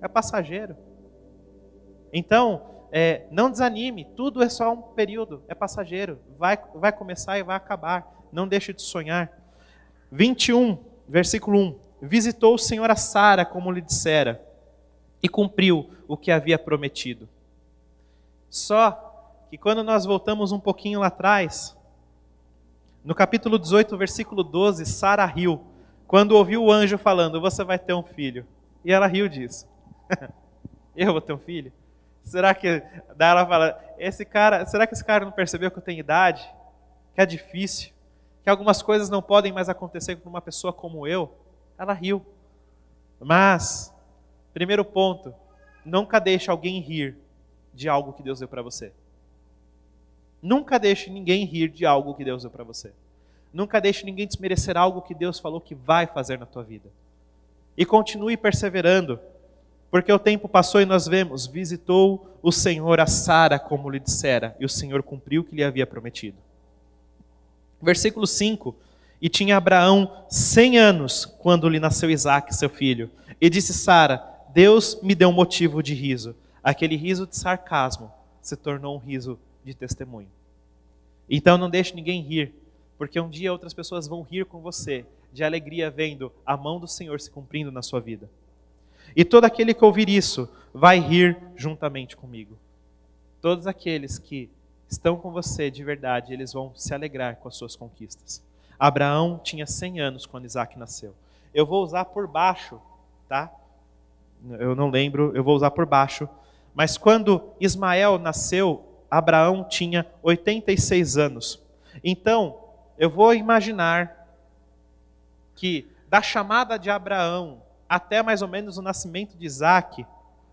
É passageiro. Então, não desanime. Tudo é só um período. É passageiro. Vai começar e vai acabar. Não deixe de sonhar. 21, versículo 1. Visitou o Senhor a Sara, como lhe dissera, e cumpriu o que havia prometido. Só que quando nós voltamos um pouquinho lá atrás, no capítulo 18, versículo 12, Sara riu, quando ouviu o anjo falando, você vai ter um filho. E ela riu disso. Eu vou ter um filho? Será que... Daí ela fala, será que esse cara não percebeu que eu tenho idade? Que é difícil? Que algumas coisas não podem mais acontecer com uma pessoa como eu? Ela riu. Mas, primeiro ponto, nunca deixe alguém rir de algo que Deus deu para você. Nunca deixe ninguém rir de algo que Deus deu para você. Nunca deixe ninguém desmerecer algo que Deus falou que vai fazer na tua vida. E continue perseverando, porque o tempo passou e nós vemos, visitou o Senhor a Sara, como lhe dissera, e o Senhor cumpriu o que lhe havia prometido. Versículo 5, e tinha Abraão 100 anos, quando lhe nasceu Isaque, seu filho. E disse Sara, Deus me deu um motivo de riso. Aquele riso de sarcasmo se tornou um riso de testemunho. Então não deixe ninguém rir, porque um dia outras pessoas vão rir com você, de alegria vendo a mão do Senhor se cumprindo na sua vida. E todo aquele que ouvir isso, vai rir juntamente comigo. Todos aqueles que estão com você de verdade, eles vão se alegrar com as suas conquistas. Abraão tinha 100 anos quando Isaque nasceu. Eu vou usar por baixo, tá? Eu não lembro, eu vou usar por baixo. Mas quando Ismael nasceu, Abraão tinha 86 anos. Então, eu vou imaginar que da chamada de Abraão até mais ou menos o nascimento de Isaque,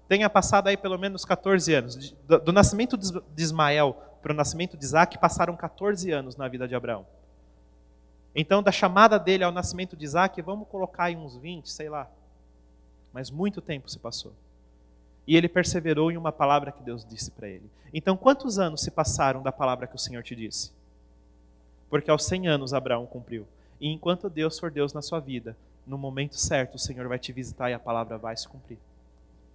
tenha passado aí pelo menos 14 anos. Do nascimento de Ismael para o nascimento de Isaque, passaram 14 anos na vida de Abraão. Então, da chamada dele ao nascimento de Isaque, vamos colocar aí uns 20, sei lá. Mas muito tempo se passou. E ele perseverou em uma palavra que Deus disse para ele. Então, quantos anos se passaram da palavra que o Senhor te disse? Porque aos 100 anos Abraão cumpriu. E enquanto Deus for Deus na sua vida, no momento certo o Senhor vai te visitar e a palavra vai se cumprir.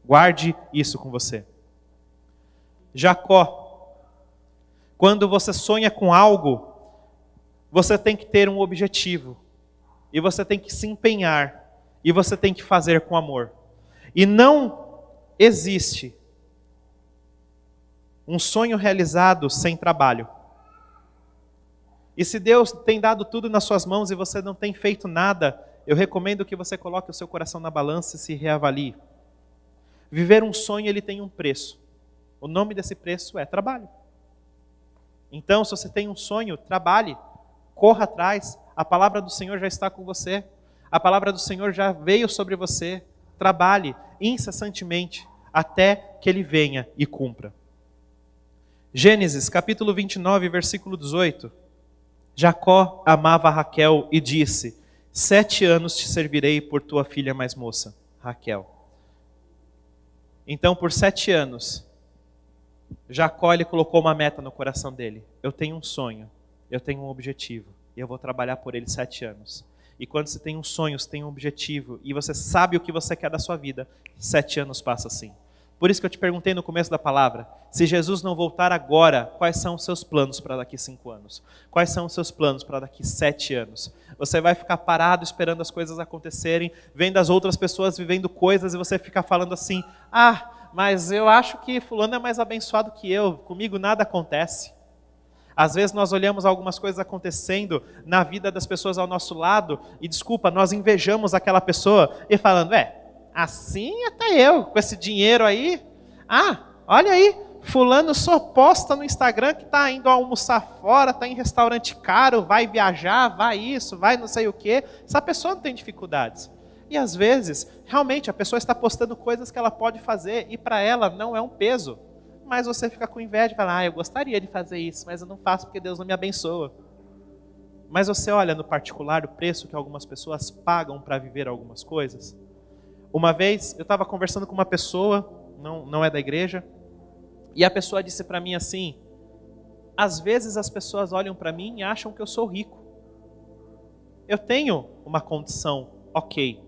Guarde isso com você. Jacó. Quando você sonha com algo, você tem que ter um objetivo. E você tem que se empenhar. E você tem que fazer com amor. E não existe um sonho realizado sem trabalho. E se Deus tem dado tudo nas suas mãos e você não tem feito nada, eu recomendo que você coloque o seu coração na balança e se reavalie. Viver um sonho, ele tem um preço. O nome desse preço é trabalho. Então, se você tem um sonho, trabalhe, corra atrás. A palavra do Senhor já está com você. A palavra do Senhor já veio sobre você. Trabalhe incessantemente até que Ele venha e cumpra. Gênesis, capítulo 29, versículo 18. Jacó amava Raquel e disse, 7 anos te servirei por tua filha mais moça, Raquel. Então, por 7 anos, Jacó ele colocou uma meta no coração dele. Eu tenho um sonho, eu tenho um objetivo, e eu vou trabalhar por ele 7 anos. E quando você tem um sonho, você tem um objetivo, e você sabe o que você quer da sua vida, 7 anos passa assim. Por isso que eu te perguntei no começo da palavra, se Jesus não voltar agora, quais são os seus planos para daqui 5 anos? Quais são os seus planos para daqui 7 anos? Você vai ficar parado esperando as coisas acontecerem, vendo as outras pessoas vivendo coisas e você fica falando assim, mas eu acho que fulano é mais abençoado que eu, comigo nada acontece. Às vezes nós olhamos algumas coisas acontecendo na vida das pessoas ao nosso lado e, nós invejamos aquela pessoa e falando, assim até eu, com esse dinheiro aí. Olha aí, fulano só posta no Instagram que está indo almoçar fora, está em restaurante caro, vai viajar, vai isso, vai não sei o quê. Essa pessoa não tem dificuldades. E às vezes, realmente, a pessoa está postando coisas que ela pode fazer e para ela não é um peso. Mas você fica com inveja e fala, eu gostaria de fazer isso, mas eu não faço porque Deus não me abençoa. Mas você olha no particular o preço que algumas pessoas pagam para viver algumas coisas. Uma vez eu estava conversando com uma pessoa, não é da igreja, e a pessoa disse para mim assim, às vezes as pessoas olham para mim e acham que eu sou rico. Eu tenho uma condição ok,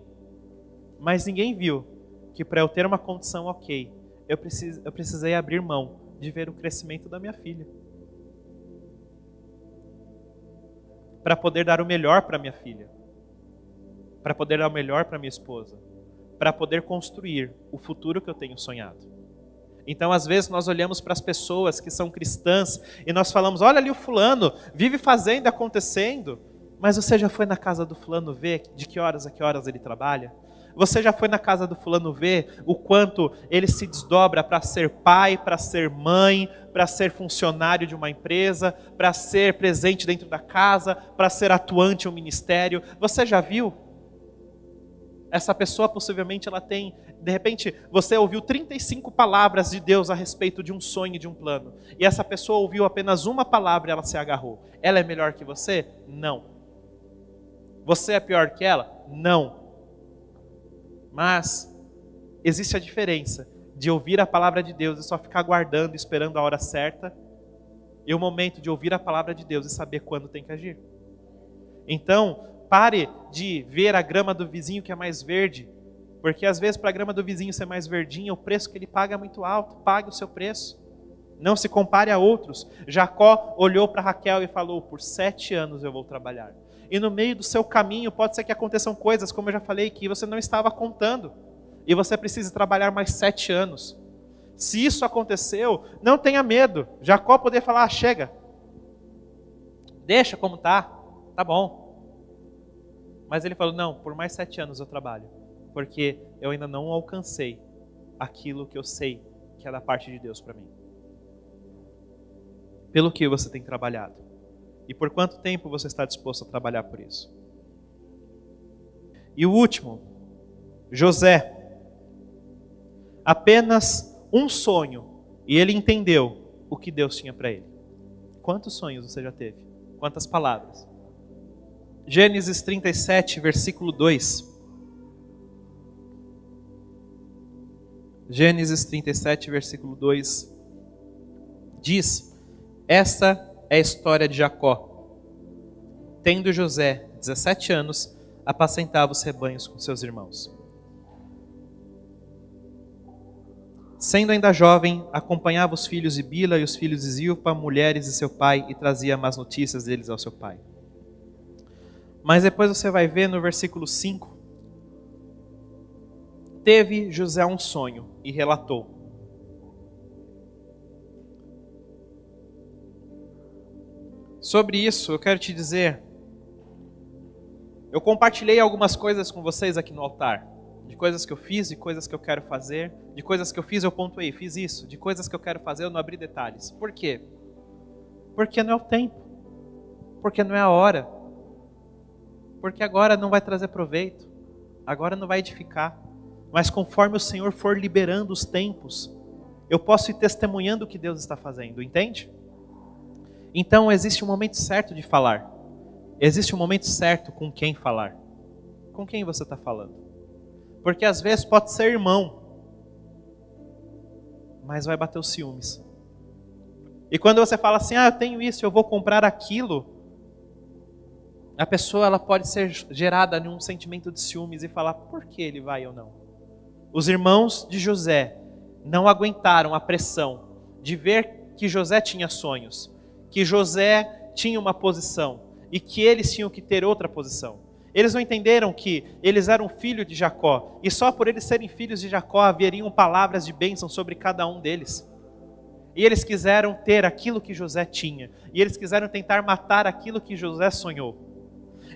mas ninguém viu que para eu ter uma condição ok, eu precisei abrir mão de ver o crescimento da minha filha. Para poder dar o melhor para minha filha. Para poder dar o melhor para minha esposa. Para poder construir o futuro que eu tenho sonhado. Então, às vezes, nós olhamos para as pessoas que são cristãs e nós falamos, olha ali o fulano, vive fazendo, acontecendo. Mas você já foi na casa do fulano ver de que horas a que horas ele trabalha? Você já foi na casa do fulano ver o quanto ele se desdobra para ser pai, para ser mãe, para ser funcionário de uma empresa, para ser presente dentro da casa, para ser atuante em um ministério? Você já viu? Essa pessoa possivelmente ela tem, de repente você ouviu 35 palavras de Deus a respeito de um sonho e de um plano. E essa pessoa ouviu apenas uma palavra e ela se agarrou. Ela é melhor que você? Não. Você é pior que ela? Não. Mas existe a diferença de ouvir a palavra de Deus e só ficar aguardando, esperando a hora certa, e o momento de ouvir a palavra de Deus e saber quando tem que agir. Então, pare de ver a grama do vizinho que é mais verde, porque às vezes para a grama do vizinho ser mais verdinha, o preço que ele paga é muito alto. Pague o seu preço. Não se compare a outros. Jacó olhou para Raquel e falou, por 7 anos eu vou trabalhar. E no meio do seu caminho pode ser que aconteçam coisas, como eu já falei, que você não estava contando. E você precisa trabalhar mais 7 anos. Se isso aconteceu, não tenha medo. Jacó poderia falar, chega. Deixa como tá bom. Mas ele falou, não, por mais 7 anos eu trabalho. Porque eu ainda não alcancei aquilo que eu sei que é da parte de Deus para mim. Pelo que você tem trabalhado? E por quanto tempo você está disposto a trabalhar por isso? E o último, José. Apenas um sonho e ele entendeu o que Deus tinha para ele. Quantos sonhos você já teve? Quantas palavras? Gênesis 37, versículo 2. Gênesis 37, versículo 2. Diz, esta é a história de Jacó. Tendo José 17 anos, apacentava os rebanhos com seus irmãos. Sendo ainda jovem, acompanhava os filhos de Bila e os filhos de Zilpa, mulheres de seu pai, e trazia más notícias deles ao seu pai. Mas depois você vai ver no versículo 5, teve José um sonho e relatou. Sobre isso, eu quero te dizer, eu compartilhei algumas coisas com vocês aqui no altar, de coisas que eu fiz, de coisas que eu quero fazer, de coisas que eu fiz eu pontuei, fiz isso, de coisas que eu quero fazer eu não abri detalhes. Por quê? Porque não é o tempo, porque não é a hora, porque agora não vai trazer proveito, agora não vai edificar, mas conforme o Senhor for liberando os tempos, eu posso ir testemunhando o que Deus está fazendo, entende? Então existe um momento certo de falar. Existe um momento certo com quem falar. Com quem você está falando? Porque às vezes pode ser irmão, mas vai bater os ciúmes. E quando você fala assim, eu tenho isso, eu vou comprar aquilo, a pessoa ela pode ser gerada em um sentimento de ciúmes e falar, por que ele vai ou não? Os irmãos de José não aguentaram a pressão de ver que José tinha sonhos, que José tinha uma posição e que eles tinham que ter outra posição. Eles não entenderam que eles eram filhos de Jacó e só por eles serem filhos de Jacó haveriam palavras de bênção sobre cada um deles. E eles quiseram ter aquilo que José tinha, e eles quiseram tentar matar aquilo que José sonhou.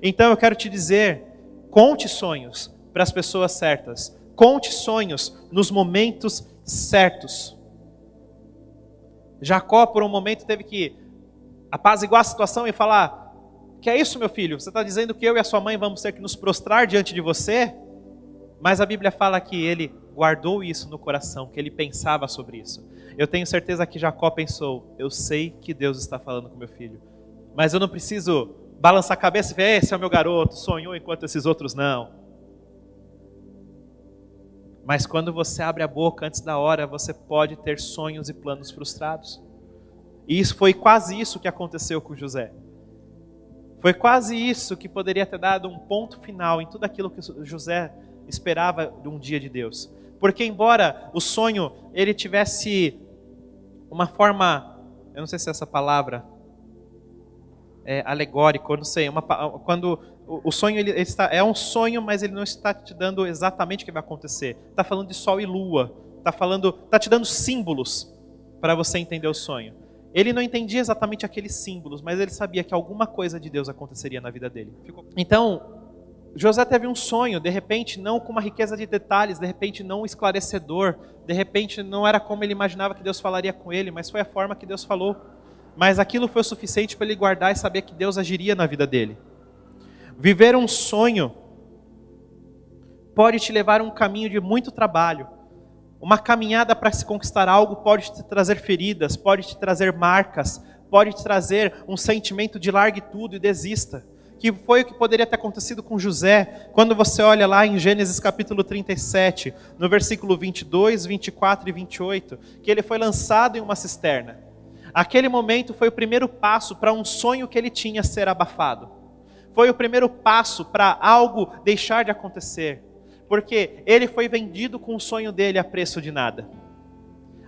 Então eu quero te dizer, conte sonhos para as pessoas certas, conte sonhos nos momentos certos. Jacó por um momento teve que apaziguar a situação e falar: que é isso, meu filho? Você está dizendo que eu e a sua mãe vamos ter que nos prostrar diante de você? Mas a Bíblia fala que ele guardou isso no coração, que ele pensava sobre isso. Eu tenho certeza que Jacó pensou: eu sei que Deus está falando com meu filho, mas eu não preciso balançar a cabeça e ver, esse é o meu garoto, sonhou enquanto esses outros não. Mas quando você abre a boca antes da hora, você pode ter sonhos e planos frustrados. E isso foi quase isso que aconteceu com José. Foi quase isso que poderia ter dado um ponto final em tudo aquilo que José esperava de um dia de Deus. Porque embora o sonho ele tivesse uma forma, eu não sei se essa palavra é alegórico, eu não sei, quando o sonho ele é um sonho, mas ele não está te dando exatamente o que vai acontecer. Está falando de sol e lua, está te dando símbolos para você entender o sonho. Ele não entendia exatamente aqueles símbolos, mas ele sabia que alguma coisa de Deus aconteceria na vida dele. Então, José teve um sonho, de repente não com uma riqueza de detalhes, de repente não esclarecedor, de repente não era como ele imaginava que Deus falaria com ele, mas foi a forma que Deus falou. Mas aquilo foi o suficiente para ele guardar e saber que Deus agiria na vida dele. Viver um sonho pode te levar a um caminho de muito trabalho. Uma caminhada para se conquistar algo pode te trazer feridas, pode te trazer marcas, pode te trazer um sentimento de largue tudo e desista. Que foi o que poderia ter acontecido com José, quando você olha lá em Gênesis capítulo 37, no versículo 22, 24 e 28, que ele foi lançado em uma cisterna. Aquele momento foi o primeiro passo para um sonho que ele tinha ser abafado. Foi o primeiro passo para algo deixar de acontecer. Porque ele foi vendido com o sonho dele a preço de nada.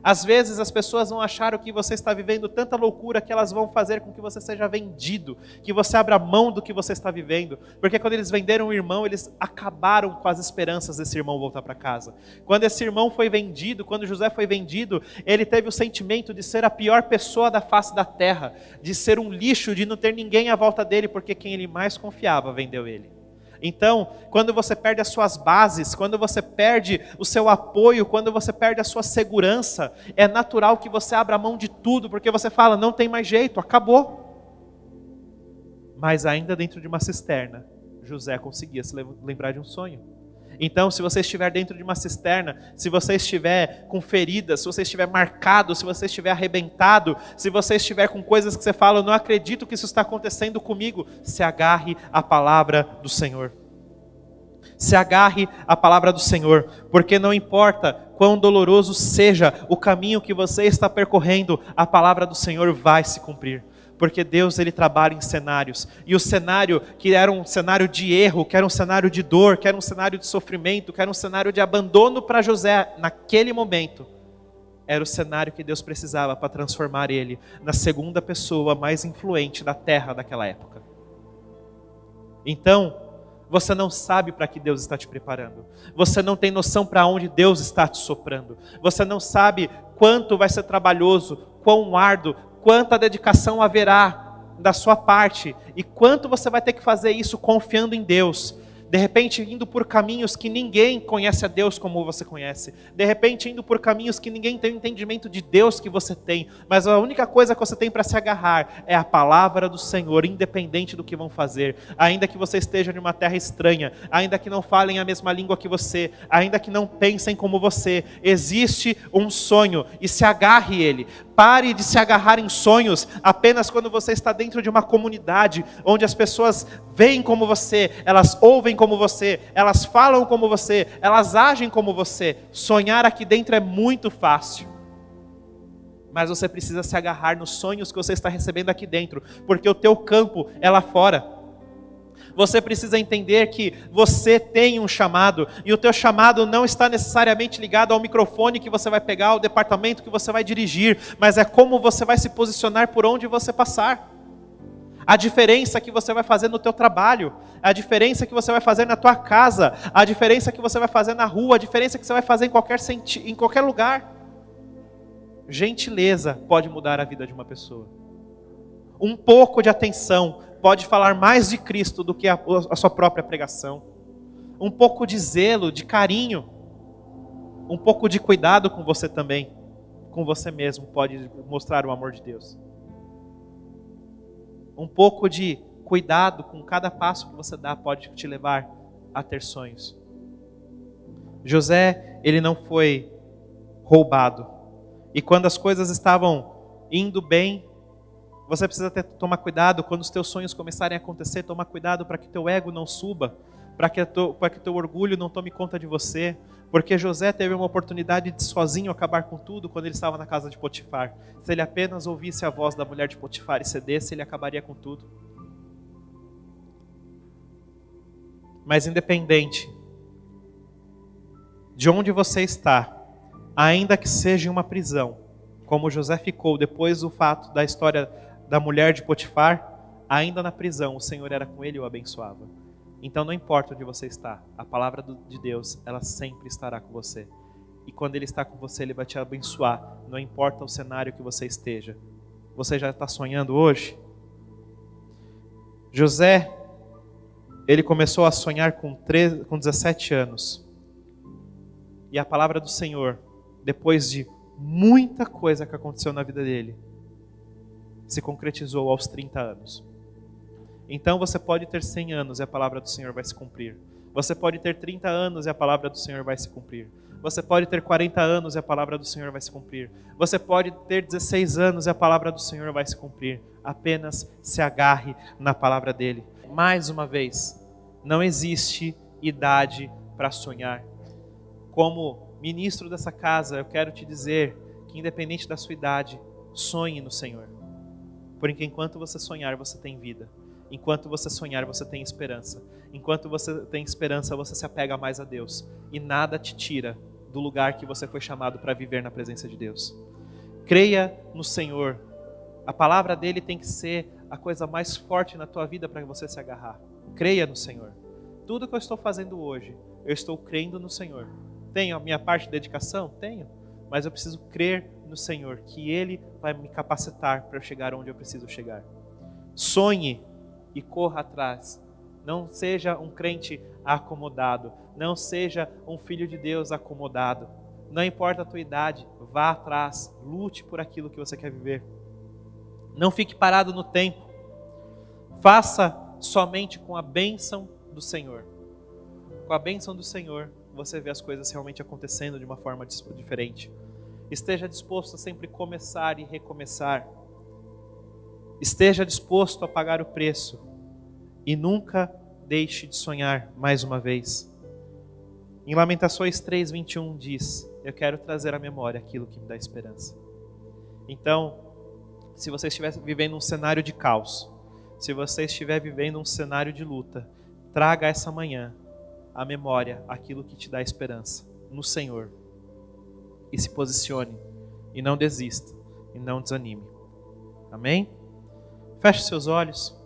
Às vezes as pessoas vão achar que você está vivendo tanta loucura que elas vão fazer com que você seja vendido, que você abra mão do que você está vivendo. Porque quando eles venderam o irmão, eles acabaram com as esperanças desse irmão voltar para casa. Quando esse irmão foi vendido, quando José foi vendido, ele teve o sentimento de ser a pior pessoa da face da terra, de ser um lixo, de não ter ninguém à volta dele, porque quem ele mais confiava vendeu ele. Então, quando você perde as suas bases, quando você perde o seu apoio, quando você perde a sua segurança, é natural que você abra mão de tudo, porque você fala, não tem mais jeito, acabou. Mas ainda dentro de uma cisterna, José conseguia se lembrar de um sonho. Então, se você estiver dentro de uma cisterna, se você estiver com feridas, se você estiver marcado, se você estiver arrebentado, se você estiver com coisas que você fala, eu não acredito que isso está acontecendo comigo, se agarre à palavra do Senhor. Se agarre à palavra do Senhor, porque não importa quão doloroso seja o caminho que você está percorrendo, a palavra do Senhor vai se cumprir. Porque Deus ele trabalha em cenários, e o cenário que era um cenário de erro, que era um cenário de dor, que era um cenário de sofrimento, que era um cenário de abandono para José naquele momento, era o cenário que Deus precisava para transformar ele na segunda pessoa mais influente da terra daquela época. Então, você não sabe para que Deus está te preparando, você não tem noção para onde Deus está te soprando, você não sabe quanto vai ser trabalhoso, quão árduo, quanta dedicação haverá da sua parte e quanto você vai ter que fazer isso confiando em Deus. De repente indo por caminhos que ninguém conhece a Deus como você conhece. De repente indo por caminhos que ninguém tem o entendimento de Deus que você tem. Mas a única coisa que você tem para se agarrar é a palavra do Senhor, independente do que vão fazer. Ainda que você esteja em uma terra estranha, ainda que não falem a mesma língua que você, ainda que não pensem como você, existe um sonho e se agarre ele. Pare de se agarrar em sonhos apenas quando você está dentro de uma comunidade onde as pessoas veem como você, elas ouvem como você, elas falam como você, elas agem como você. Sonhar aqui dentro é muito fácil. Mas você precisa se agarrar nos sonhos que você está recebendo aqui dentro, porque o teu campo é lá fora. Você precisa entender que você tem um chamado, e o teu chamado não está necessariamente ligado ao microfone que você vai pegar, ao departamento que você vai dirigir, mas é como você vai se posicionar por onde você passar. A diferença que você vai fazer no teu trabalho, a diferença que você vai fazer na tua casa, a diferença que você vai fazer na rua, a diferença que você vai fazer em qualquer lugar. Gentileza pode mudar a vida de uma pessoa. Um pouco de atenção pode falar mais de Cristo do que a sua própria pregação. Um pouco de zelo, de carinho, um pouco de cuidado com você também, com você mesmo, pode mostrar o amor de Deus. Um pouco de cuidado com cada passo que você dá pode te levar a ter sonhos. José, ele não foi roubado. E quando as coisas estavam indo bem, você precisa tomar cuidado quando os teus sonhos começarem a acontecer, tomar cuidado para que teu ego não suba, para que teu orgulho não tome conta de você. Porque José teve uma oportunidade de sozinho acabar com tudo quando ele estava na casa de Potifar. Se ele apenas ouvisse a voz da mulher de Potifar e cedesse, ele acabaria com tudo. Mas independente de onde você está, ainda que seja em uma prisão, como José ficou depois do fato da história da mulher de Potifar, ainda na prisão o Senhor era com ele e o abençoava. Então não importa onde você está, a palavra de Deus, ela sempre estará com você. E quando Ele está com você, Ele vai te abençoar, não importa o cenário que você esteja. Você já está sonhando hoje? José, ele começou a sonhar com 17 anos. E a palavra do Senhor, depois de muita coisa que aconteceu na vida dele, se concretizou aos 30 anos. Então você pode ter 100 anos e a palavra do Senhor vai se cumprir. Você pode ter 30 anos e a palavra do Senhor vai se cumprir. Você pode ter 40 anos e a palavra do Senhor vai se cumprir. Você pode ter 16 anos e a palavra do Senhor vai se cumprir. Apenas se agarre na palavra dele. Mais uma vez, não existe idade para sonhar. Como ministro dessa casa, eu quero te dizer que independente da sua idade, sonhe no Senhor. Porque enquanto você sonhar, você tem vida. Enquanto você sonhar, você tem esperança. Enquanto você tem esperança, você se apega mais a Deus. E nada te tira do lugar que você foi chamado para viver na presença de Deus. Creia no Senhor. A palavra dele tem que ser a coisa mais forte na tua vida para você se agarrar. Creia no Senhor. Tudo que eu estou fazendo hoje, eu estou crendo no Senhor. Tenho a minha parte de dedicação? Tenho. Mas eu preciso crer no Senhor, que Ele vai me capacitar para eu chegar onde eu preciso chegar. Sonhe e corra atrás. Não seja um crente acomodado. Não seja um filho de Deus acomodado. Não importa a tua idade, vá atrás. Lute por aquilo que você quer viver. Não fique parado no tempo. Faça somente com a bênção do Senhor. Com a bênção do Senhor, você vê as coisas realmente acontecendo de uma forma diferente. Esteja disposto a sempre começar e recomeçar. Esteja disposto a pagar o preço. E nunca deixe de sonhar mais uma vez. Em Lamentações 3:21 diz: eu quero trazer à memória aquilo que me dá esperança. Então, se você estiver vivendo um cenário de caos, se você estiver vivendo um cenário de luta, traga essa manhã à memória aquilo que te dá esperança no Senhor. E se posicione, e não desista, e não desanime. Amém? Feche seus olhos.